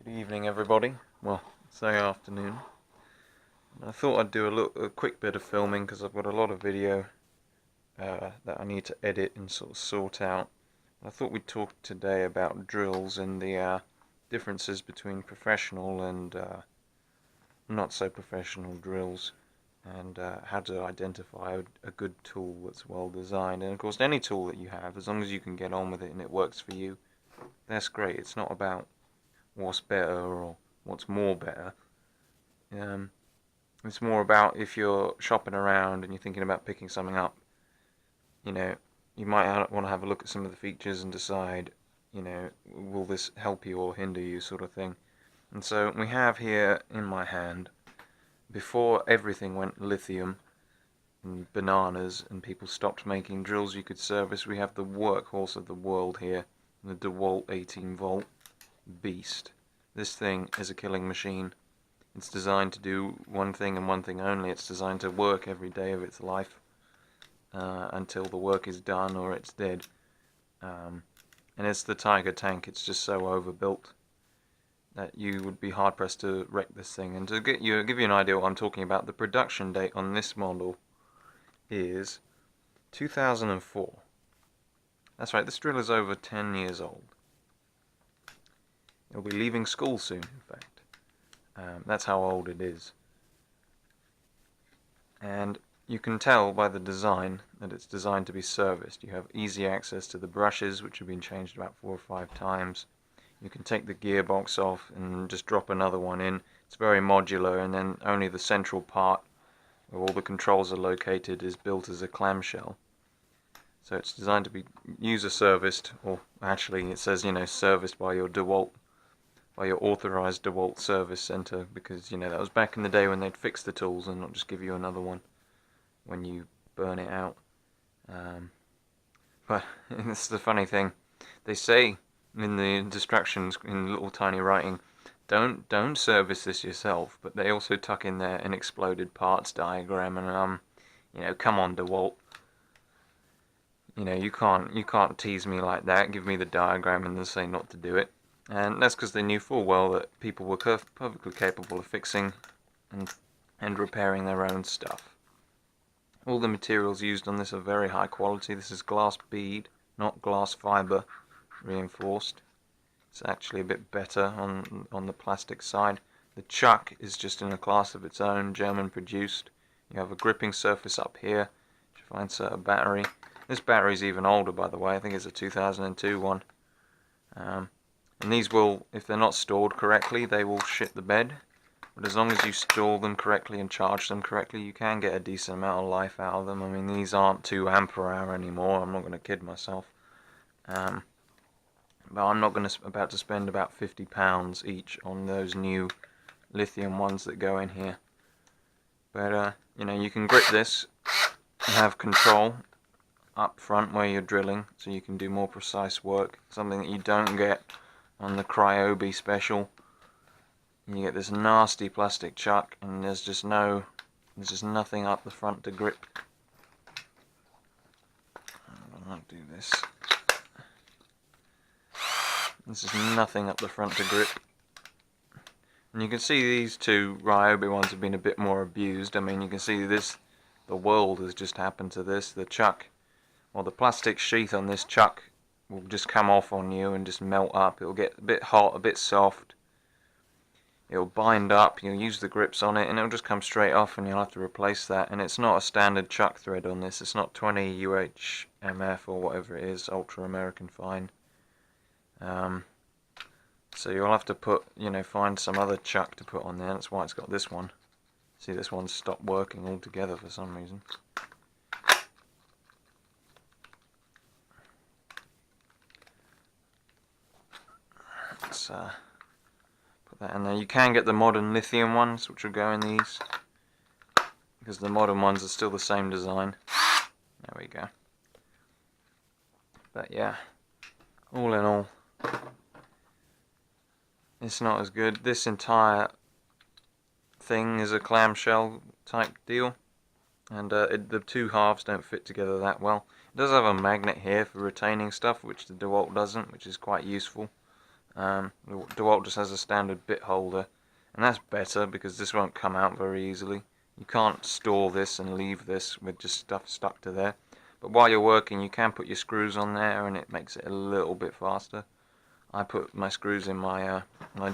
Good evening, everybody. Well, say afternoon. I thought I'd do a quick bit of filming because I've got a lot of video that I need to edit and sort of sort out. I thought we'd talk today about drills and the differences between professional and not so professional drills, and how to identify a good tool that's well designed. And of course, any tool that you have, as long as you can get on with it and it works for you, that's great. It's not about what's better or what's more better. It's more about if you're shopping around and you're thinking about picking something up, you might want to have a look at some of the features and decide, will this help you or hinder you, sort of thing. And so we have here in my hand, before everything went lithium and bananas and people stopped making drills you could service, we have the workhorse of the world here, the Dewalt 18-volt beast. This thing is a killing machine. It's designed to do one thing and one thing only. It's designed to work every day of its life until the work is done or it's dead. And it's the Tiger tank. It's just so overbuilt that you would be hard pressed to wreck this thing. And to give you an idea what I'm talking about, the production date on this model is 2004. That's right, this drill is over 10 years old. It'll be leaving school soon, in fact. That's how old it is. And you can tell by the design that it's designed to be serviced. You have easy access to the brushes, which have been changed about 4 or 5 times. You can take the gearbox off and just drop another one in. It's very modular, and then only the central part where all the controls are located is built as a clamshell. So it's designed to be user serviced, or actually it says, serviced by your Dewalt, by your authorized Dewalt service center, because that was back in the day when they'd fix the tools and not just give you another one when you burn it out. But it's the funny thing, they say in the instructions in little tiny writing, don't service this yourself, but they also tuck in there an exploded parts diagram, and come on, DeWalt. You can't tease me like that. Give me the diagram and then say not to do it. And that's because they knew full well that people were perfectly capable of fixing and repairing their own stuff. All the materials used on this are very high quality. This is glass bead, not glass fiber reinforced. It's actually a bit better on the plastic side. The chuck is just in a class of its own, German produced. You have a gripping surface up here, which you find a battery. This battery's even older, by the way. I think it's a 2002 one. And these will, if they're not stored correctly, they will shit the bed. But as long as you store them correctly and charge them correctly, you can get a decent amount of life out of them. I mean, these aren't 2 ampere hour anymore. I'm not going to kid myself. But I'm not about to spend about £50 each on those new lithium ones that go in here. But you can grip this and have control up front where you're drilling, so you can do more precise work. Something that you don't get on the ryobi special. You get this nasty plastic chuck, and there's just nothing up the front to grip. I won't do this. There's just nothing up the front to grip. And you can see these 2 ryobi ones have been a bit more abused. I mean, you can see this, the world has just happened to this. The chuck, well, the plastic sheath on this chuck will just come off on you and just melt up. It'll get a bit hot, a bit soft. It'll bind up, you'll use the grips on it, and it'll just come straight off, and you'll have to replace that. And it's not a standard chuck thread on this. It's not 20 UHMF or whatever it is, Ultra American Fine. So you'll have to find some other chuck to put on there. That's why it's got this one. See, this one's stopped working altogether for some reason. Let's put that in there. You can get the modern lithium ones, which will go in these, because the modern ones are still the same design. There we go. But yeah, all in all, it's not as good. This entire thing is a clamshell type deal, and the 2 halves don't fit together that well. It does have a magnet here for retaining stuff, which the Dewalt doesn't, which is quite useful. The Dewalt just has a standard bit holder, and that's better because this won't come out very easily. You can't store this and leave this with just stuff stuck to there. But while you're working, you can put your screws on there, and it makes it a little bit faster. I put my screws in my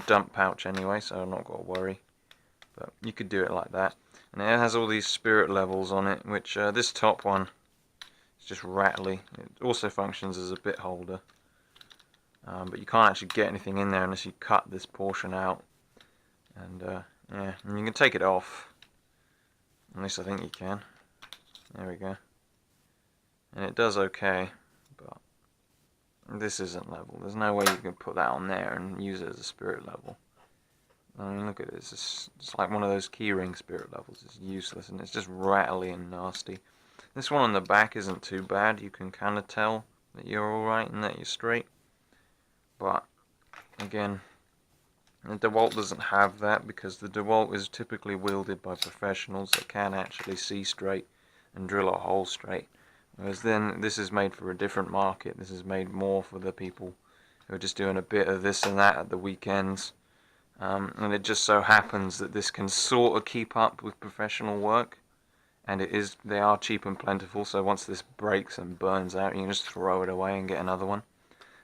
dump pouch anyway, so I'm not got to worry. But you could do it like that. And it has all these spirit levels on it, which this top one is just rattly. It also functions as a bit holder. But you can't actually get anything in there unless you cut this portion out. And yeah, and you can take it off. At least I think you can. There we go. And it does okay, but this isn't level. There's no way you can put that on there and use it as a spirit level. I mean, look at it. It's like one of those keyring spirit levels. It's useless, and it's just rattly and nasty. This one on the back isn't too bad. You can kind of tell that you're alright and that you're straight. But, again, the Dewalt doesn't have that because the Dewalt is typically wielded by professionals that can actually see straight and drill a hole straight. Whereas then, this is made for a different market. This is made more for the people who are just doing a bit of this and that at the weekends. And it just so happens that this can sort of keep up with professional work, and they are cheap and plentiful, so once this breaks and burns out, you can just throw it away and get another one.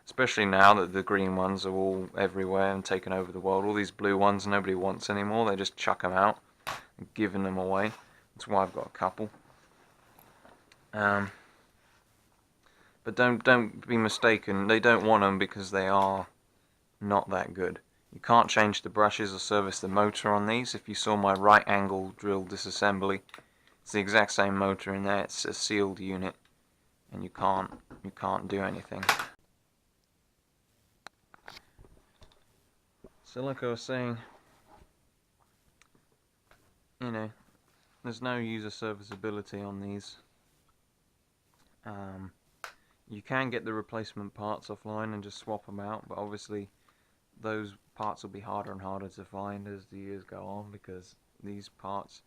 Especially now that the green ones are all everywhere and taking over the world. All these blue ones nobody wants anymore, they just chuck them out and giving them away. That's why I've got a couple. But don't be mistaken, they don't want them because they are not that good. You can't change the brushes or service the motor on these. If you saw my right angle drill disassembly, it's the exact same motor in there. It's a sealed unit, and you can't do anything. So like I was saying, you know, there's no user serviceability on these. You can get the replacement parts offline and just swap them out, but obviously those parts will be harder and harder to find as the years go on, because these parts,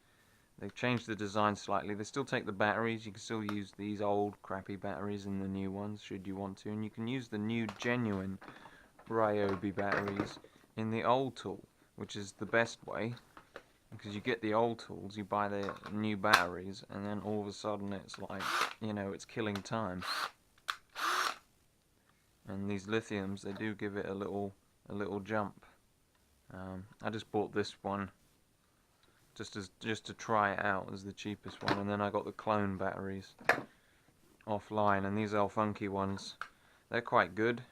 they've changed the design slightly. They still take the batteries. You can still use these old crappy batteries in the new ones should you want to, and you can use the new genuine ryobi batteries in the old tool, which is the best way, because you get the old tools, you buy the new batteries, and then all of a sudden it's like, you know, it's killing time. And these lithiums, they do give it a little jump. I just bought this one just to try it out as the cheapest one, and then I got the clone batteries offline, and these are funky ones. They're quite good.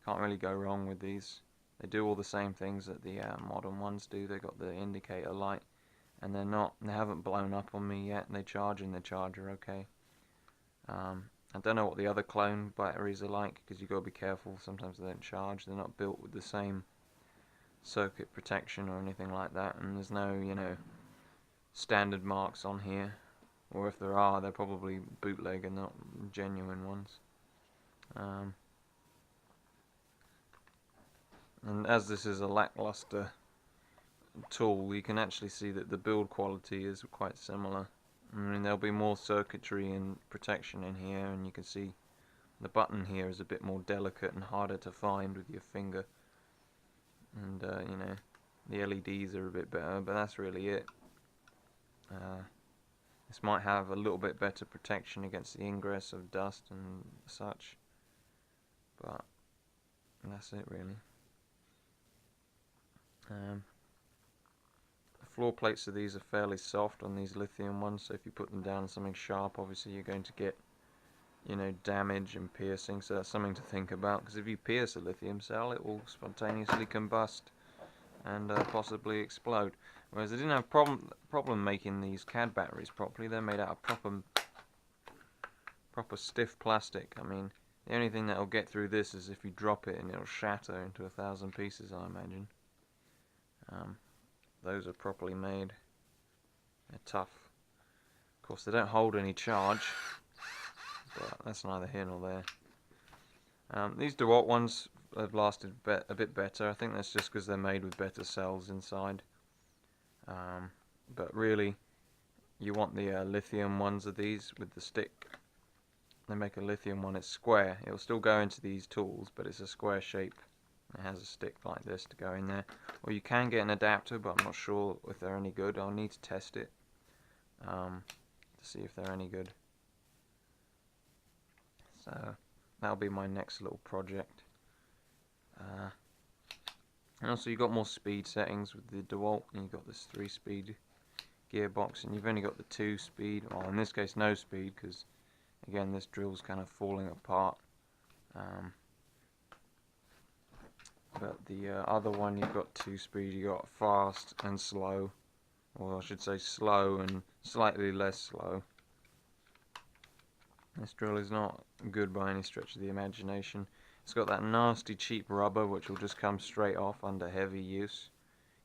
Can't really go wrong with these. They do all the same things that the modern ones do. They got the indicator light, and they haven't blown up on me yet. They charge in the charger okay. I don't know what the other clone batteries are like, because you've got to be careful. Sometimes they don't charge. They're not built with the same circuit protection or anything like that, and there's no, you know, standard marks on here, or if there are, they're probably bootleg and not genuine ones. And as this is a lackluster tool, you can actually see that the build quality is quite similar. I mean, there'll be more circuitry and protection in here, and you can see the button here is a bit more delicate and harder to find with your finger. And you know, the LEDs are a bit better, but that's really it. This might have a little bit better protection against the ingress of dust and such, but that's it really. The floor plates of these are fairly soft on these lithium ones, so if you put them down on something sharp, obviously you're going to get, you know, damage and piercing, so that's something to think about, because if you pierce a lithium cell, it will spontaneously combust and possibly explode. Whereas I didn't have problem making these CAD batteries properly. They're made out of proper stiff plastic. I mean, the only thing that'll get through this is if you drop it and it'll shatter into 1,000 pieces, I imagine. Those are properly made. They're tough. Of course, they don't hold any charge, but that's neither here nor there. These Dewalt ones have lasted a bit better. I think that's just because they're made with better cells inside. But really, you want the lithium ones of these with the stick. They make a lithium one, it's square. It'll still go into these tools, but it's a square shape It has a stick like this to go in there. Or you can get an adapter, but I'm not sure if they're any good. I'll need to test it to see if they're any good. So that'll be my next little project. And also you've got more speed settings with the Dewalt, and you've got this 3-speed gearbox, and you've only got the 2-speed, well in this case no speed, because again this drill's kind of falling apart. But the other one, you've got 2-speed, you've got fast and slow, or I should say slow and slightly less slow. This drill is not good by any stretch of the imagination. It's got that nasty cheap rubber which will just come straight off under heavy use.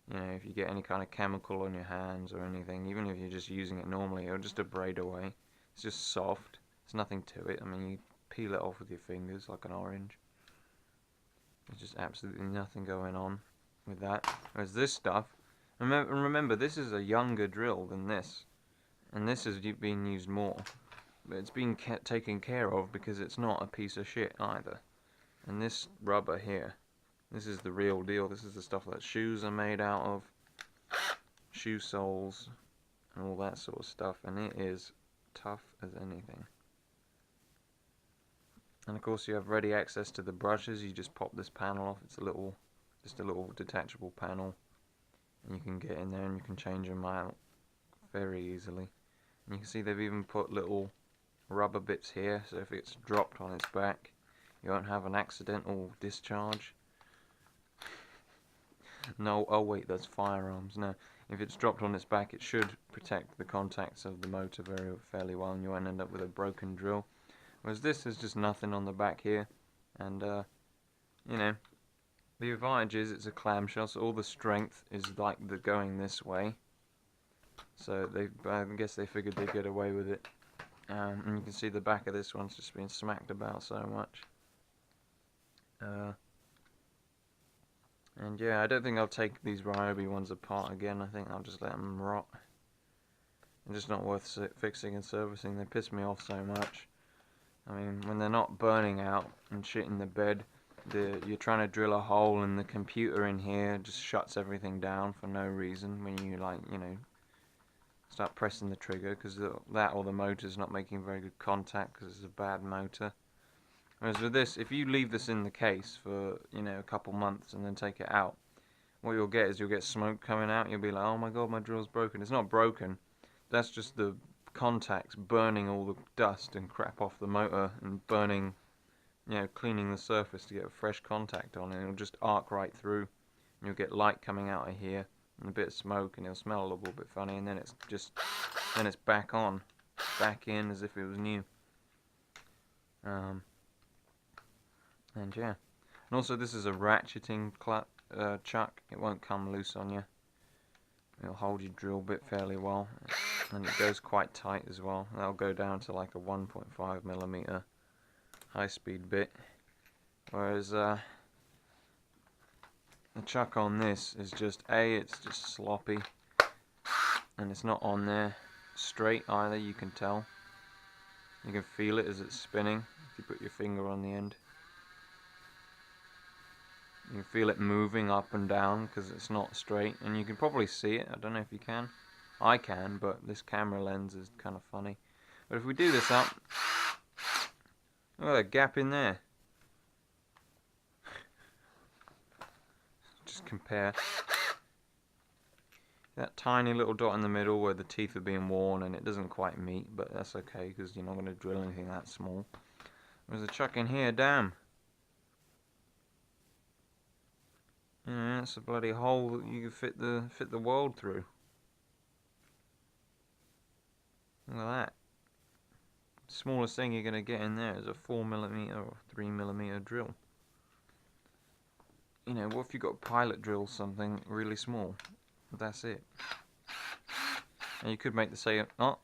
You know, if you get any kind of chemical on your hands or anything, even if you're just using it normally, it'll just abrade away. It's just soft. There's nothing to it. I mean, you peel it off with your fingers like an orange. There's just absolutely nothing going on with that. Whereas this stuff, remember this is a younger drill than this, and this is being used more. But it's being taken care of because it's not a piece of shit either. And this rubber here, this is the real deal. This is the stuff that shoes are made out of, shoe soles, and all that sort of stuff. And it is tough as anything. And of course you have ready access to the brushes. You just pop this panel off. It's just a little detachable panel, and you can get in there and you can change them out very easily. And you can see they've even put little rubber bits here, so if it's dropped on its back, you won't have an accidental discharge. No, oh wait, that's firearms. No, if it's dropped on its back, it should protect the contacts of the motor fairly well, and you won't end up with a broken drill. Whereas this is just nothing on the back here, and you know, the advantage is it's a clamshell, so all the strength is like the going this way. So I guess they figured they'd get away with it. And you can see the back of this one's just been smacked about so much. And yeah, I don't think I'll take these ryobi ones apart again. I think I'll just let them rot. They're just not worth fixing and servicing. They piss me off so much. I mean, when they're not burning out and shit in the bed, you're trying to drill a hole and the computer in here just shuts everything down for no reason when you, like, you know, start pressing the trigger, because that or the motor's not making very good contact because it's a bad motor. Whereas with this, if you leave this in the case for, you know, a couple months and then take it out, what you'll get is you'll get smoke coming out. You'll be like, oh my god, my drill's broken. It's not broken. That's just the contacts burning all the dust and crap off the motor and burning, you know, cleaning the surface to get a fresh contact on it. It'll just arc right through, and you'll get light coming out of here and a bit of smoke, and it'll smell a little bit funny, and then it's back on, back in as if it was new. And yeah, and also this is a ratcheting chuck. It won't come loose on you. It'll hold your drill bit fairly well, and it goes quite tight as well. That'll go down to like a 1.5mm high-speed bit, whereas the chuck on this is just it's just sloppy, and it's not on there straight either. You can tell. You can feel it as it's spinning if you put your finger on the end. You can feel it moving up and down because it's not straight, and you can probably see it. I don't know if you can. I can, but this camera lens is kind of funny. But if we do this up, look at that gap in there. Just compare that tiny little dot in the middle where the teeth are being worn, and it doesn't quite meet, but that's okay because you're not going to drill anything that small. There's a chuck in here, damn. Yeah, that's a bloody hole that you can fit the world through. Look at that. Smallest thing you're going to get in there is a 4mm or 3mm drill. You know, what if you got pilot drill something really small? That's it. And you could make the say, oh,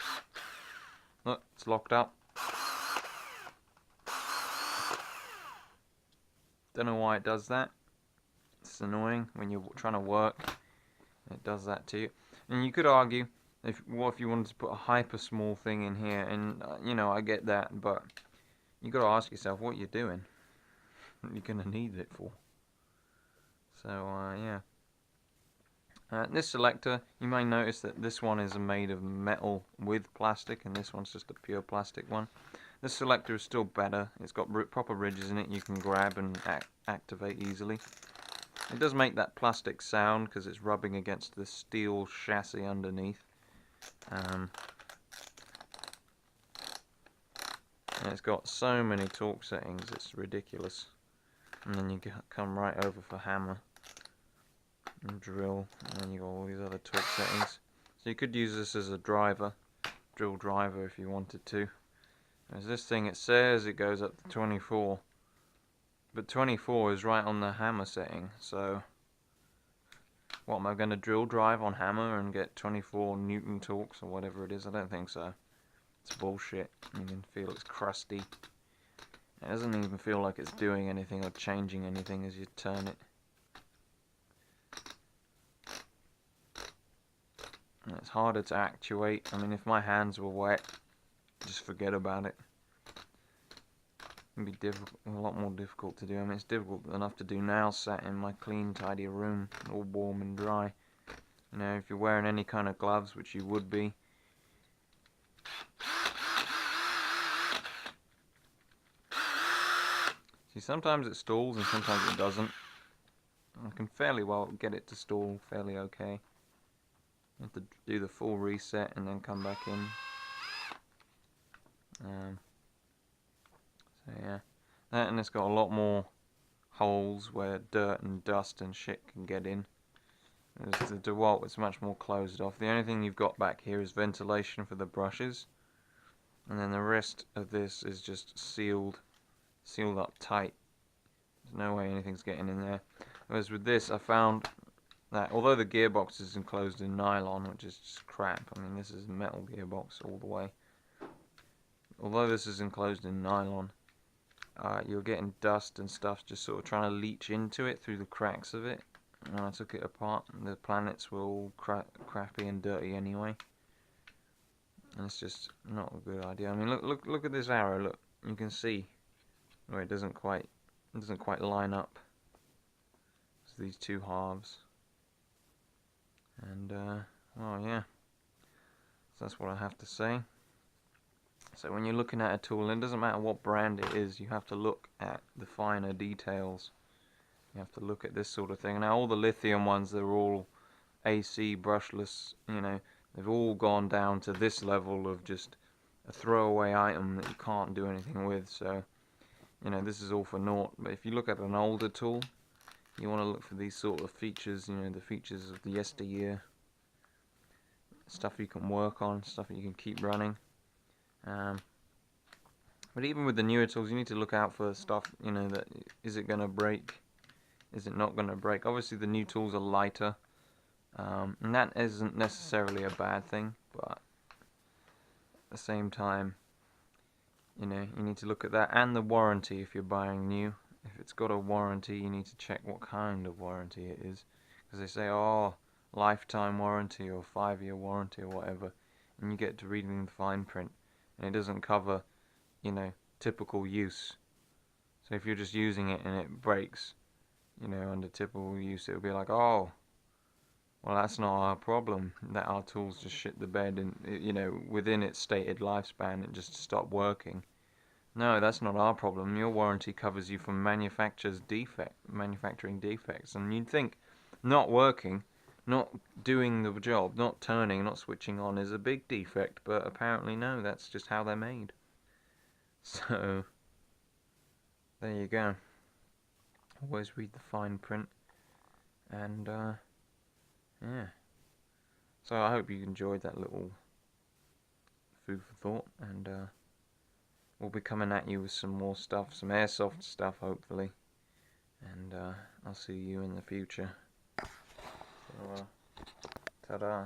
look, it's locked up. Don't know why it does that. It's annoying when you're trying to work. It does that to you. And you could argue, what if you wanted to put a hyper small thing in here? And you know, I get that, but you got to ask yourself what you're doing. What you're gonna need it for. So yeah. This selector, you may notice that this one is made of metal with plastic, and this one's just a pure plastic one. This selector is still better. It's got proper ridges in it you can grab and activate easily. It does make that plastic sound because it's rubbing against the steel chassis underneath. And it's got so many torque settings, it's ridiculous. And then you come right over for hammer and drill, and then you got all these other torque settings. So you could use this as a driver, drill driver if you wanted to. As this thing, it says it goes up to 24, but 24 is right on the hammer setting. So what, am I going to drill drive on hammer and get 24 Newton torques or whatever it is? I don't think so. It's bullshit. You can feel it's crusty. It doesn't even feel like it's doing anything or changing anything as you turn it. And it's harder to actuate. I mean, if my hands were wet, just forget about it. It'd be a lot more difficult to do. I mean, it's difficult enough to do now, sat in my clean, tidy room, all warm and dry. You know, if you're wearing any kind of gloves, which you would be. See, sometimes it stalls and sometimes it doesn't. I can fairly well get it to stall fairly okay. You have to do the full reset and then come back in. So yeah, that, and it's got a lot more holes where dirt and dust and shit can get in. Whereas the Dewalt is much more closed off. The only thing you've got back here is ventilation for the brushes, and then the rest of this is just sealed up tight. There's no way anything's getting in there. Whereas with this, I found that although the gearbox is enclosed in nylon, which is just crap, I mean this is a metal gearbox all the way. Although this is enclosed in nylon, you're getting dust and stuff just sort of trying to leach into it through the cracks of it. And when I took it apart, the planets were all crappy and dirty anyway. And it's just not a good idea. I mean, look at this arrow. Look, you can see where it doesn't quite line up. It's these two halves. And well, yeah. So that's what I have to say. So when you're looking at a tool, it doesn't matter what brand it is, you have to look at the finer details. You have to look at this sort of thing. Now all the lithium ones, they're all AC brushless, you know, they've all gone down to this level of just a throwaway item that you can't do anything with. So, you know, this is all for naught. But if you look at an older tool, you want to look for these sort of features, you know, the features of the yesteryear. Stuff you can work on, stuff that you can keep running. But even with the newer tools, you need to look out for stuff, you know, that is it going to break, is it not going to break. Obviously the new tools are lighter, and that isn't necessarily a bad thing, but at the same time, you know, you need to look at that, and the warranty if you're buying new. If it's got a warranty, you need to check what kind of warranty it is, because they say, oh, lifetime warranty or 5-year warranty or whatever, and you get to reading the fine print, and it doesn't cover, you know, typical use. So if you're just using it and it breaks, you know, under typical use, it'll be like, oh, well, that's not our problem, that our tools just shit the bed and, you know, within its stated lifespan it just stopped working. No, that's not our problem. Your warranty covers you from manufacturing defects. And you'd think not working, not doing the job, not turning, not switching on is a big defect, but apparently no, that's just how they're made. So, there you go. Always read the fine print. And, yeah. So I hope you enjoyed that little food for thought, and we'll be coming at you with some more stuff, some airsoft stuff hopefully, and I'll see you in the future. So, ta-da.